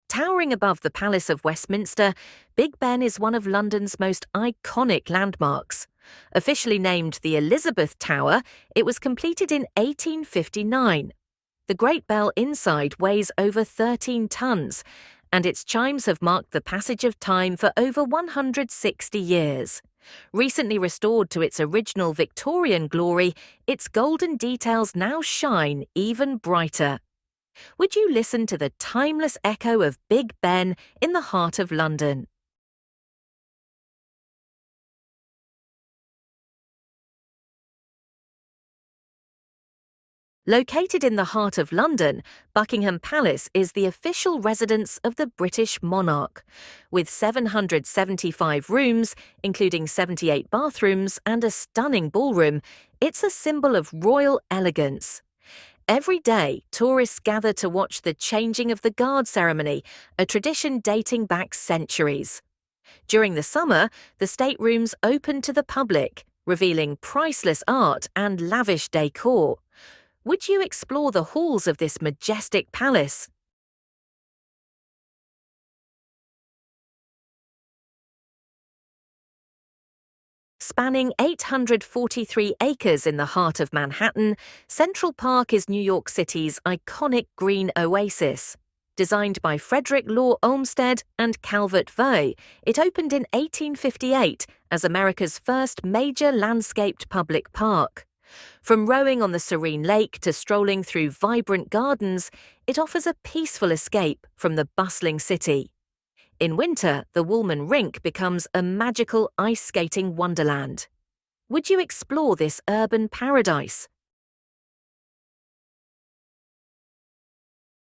Towering above the Palace of Westminster, Big Ben is one of London's most iconic landmarks. Officially named the Elizabeth Tower, it was completed in 1859. The Great Bell inside weighs over 13 tons, and its chimes have marked the passage of time for over 160 years. Recently restored to its original Victorian glory, its golden details now shine even brighter. Would you listen to the timeless echo of Big Ben in the heart of London? Located in the heart of London, Buckingham Palace is the official residence of the British monarch. With 775 rooms, including 78 bathrooms and a stunning ballroom, it's a symbol of royal elegance. Every day, tourists gather to watch the changing of the guard ceremony, a tradition dating back centuries. During the summer, the staterooms open to the public, revealing priceless art and lavish decor. Would you explore the halls of this majestic palace? Spanning 843 acres in the heart of Manhattan, Central Park is New York City's iconic green oasis. Designed by Frederick Law Olmsted and Calvert Vey, it opened in 1858 as America's first major landscaped public park. From rowing on the serene lake to strolling through vibrant gardens, it offers a peaceful escape from the bustling city. In winter, the Woolman Rink becomes a magical ice skating wonderland. Would you explore this urban paradise?